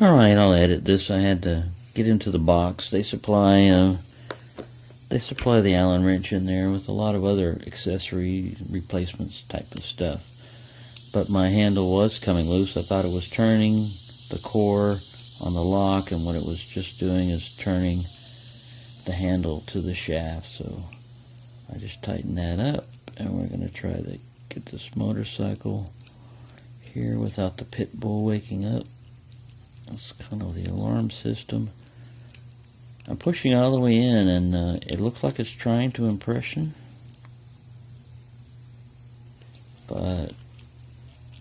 Alright, I'll edit this. I had to get into the box. They supply the Allen wrench in there with a lot of other accessory replacements type of stuff. But my handle was coming loose. I thought it was turning the core on the lock, and what it was just doing is turning the handle to the shaft. So I just tightened that up, and we're going to try to get this motorcycle here without the pit bull waking up. That's kind of the alarm system. I'm pushing all the way in, and it looks like it's trying to impression, but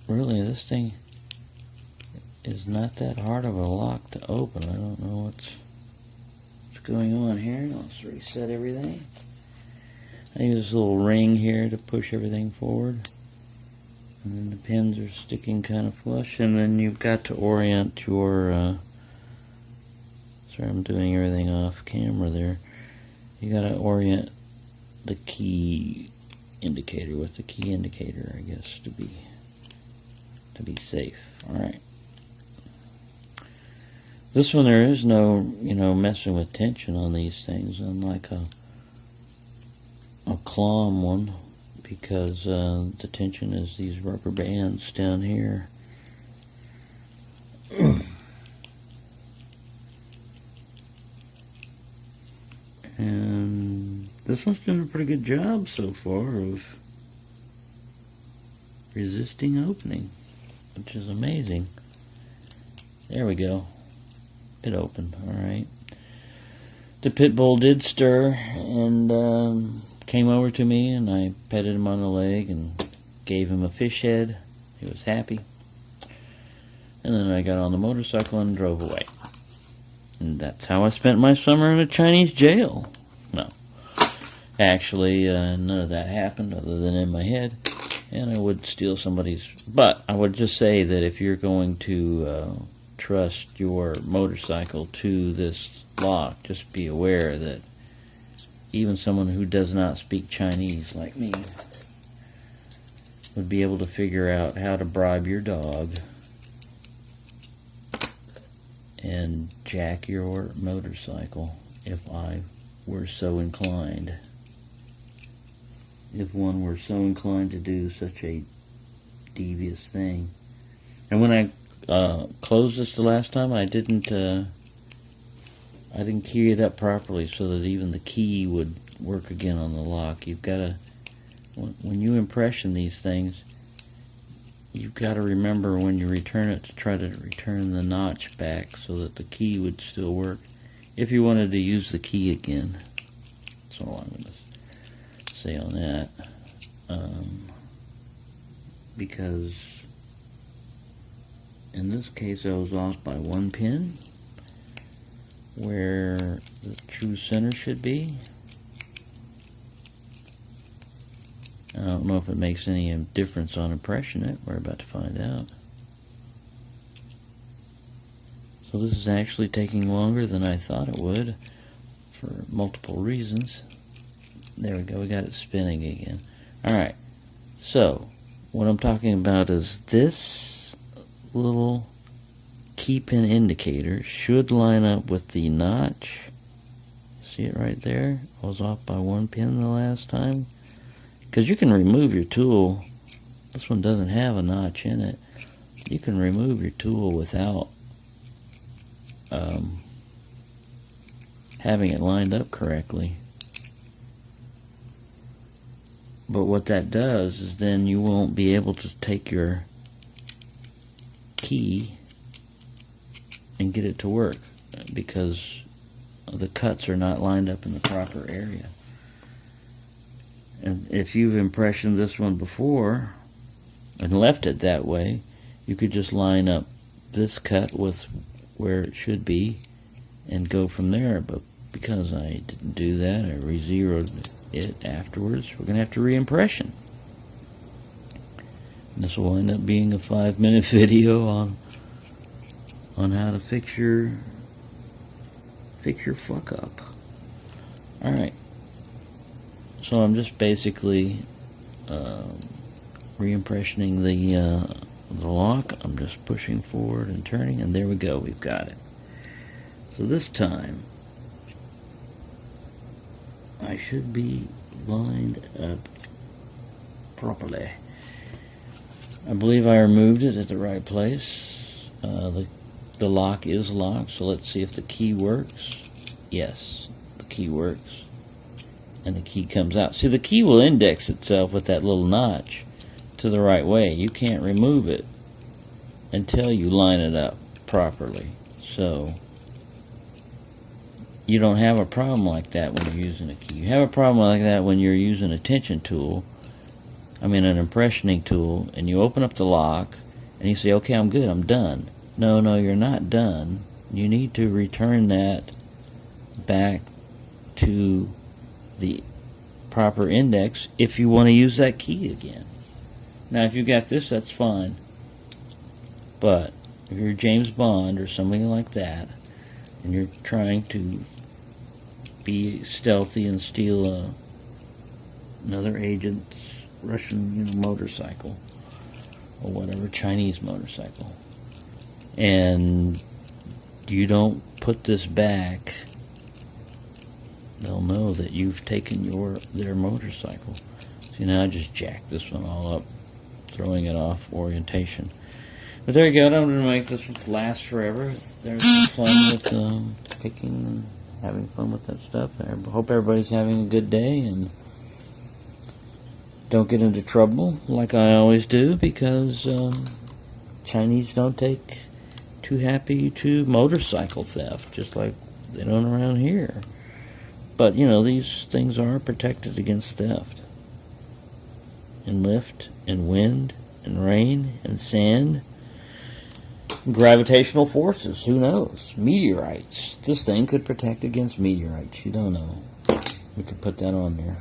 really this thing is not that hard of a lock to open. I don't know what's going on here. Let's reset everything. I use this little ring here to push everything forward, and then the pins are sticking kind of flush, and then you've got to orient your sorry, I'm doing everything off camera there. You got to orient the key indicator with the key indicator, I guess, to be safe. All right. This one, there is no, messing with tension on these things, unlike a clom one, because the tension is these rubber bands down here. And this one's doing a pretty good job so far of resisting opening, which is amazing. There we go. It opened. Alright. The pit bull did stir and came over to me, and I petted him on the leg and gave him a fish head. He was happy. And then I got on the motorcycle and drove away. And that's how I spent my summer in a Chinese jail. No. Actually, none of that happened other than in my head. And I would steal somebody's... But I would just say that if you're going to trust your motorcycle to this lock, just be aware that even someone who does not speak Chinese, like me, would be able to figure out how to bribe your dog and jack your motorcycle if I were so inclined. If one were so inclined to do such a devious thing. And when I closed this the last time, I didn't key it up properly so that even the key would work again on the lock. You've got to, when you impression these things, you've got to remember when you return it to try to return the notch back so that the key would still work if you wanted to use the key again. That's all I'm going to say on that. Because in this case I was off by one pin where the true center should be. I don't know if it makes any difference on impression it. We're about to find out. So this is actually taking longer than I thought it would for multiple reasons. There we go, we got it spinning again. Alright, so what I'm talking about is this little key pin indicator should line up with the notch. See it right there? I was off by one pin the last time. Because you can remove your tool. This one doesn't have a notch in it. You can remove your tool without having it lined up correctly. But what that does is then you won't be able to take your key and get it to work because the cuts are not lined up in the proper area. And if you've impressioned this one before and left it that way, you could just line up this cut with where it should be and go from there. But because I didn't do that, I re-zeroed it afterwards, we're going to have to re-impression. This will end up being a 5-minute video on how to fix your fuck up. Alright. So I'm just basically re-impressioning the lock. I'm just pushing forward and turning, and there we go. We've got it. So this time, I should be lined up properly. I believe I removed it at the right place. The lock is locked, so let's see if the key works. Yes, the key works. And the key comes out. See, the key will index itself with that little notch to the right way. You can't remove it until you line it up properly. So you don't have a problem like that when you're using a key. You have a problem like that when you're using a tension tool, an impressioning tool, and you open up the lock and you say, okay, I'm good, I'm done. No, you're not done. You need to return that back to the proper index if you want to use that key again. Now, if you got this, that's fine. But if you're James Bond or somebody like that, and you're trying to be stealthy and steal another agent's Russian motorcycle or whatever, Chinese motorcycle, and you don't put this back, they'll know that you've taken their motorcycle. See, now I just jacked this one all up, throwing it off orientation. But there you go. I don't want to make this last forever. There's some fun with picking and having fun with that stuff. I hope everybody's having a good day and don't get into trouble like I always do, because Chinese don't take too happy to motorcycle theft, just like they don't around here. But, these things are protected against theft. And lift, and wind, and rain, and sand. Gravitational forces, who knows? Meteorites. This thing could protect against meteorites. You don't know. We could put that on there.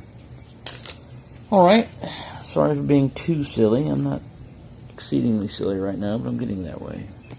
Alright. Sorry for being too silly. I'm not exceedingly silly right now, but I'm getting that way.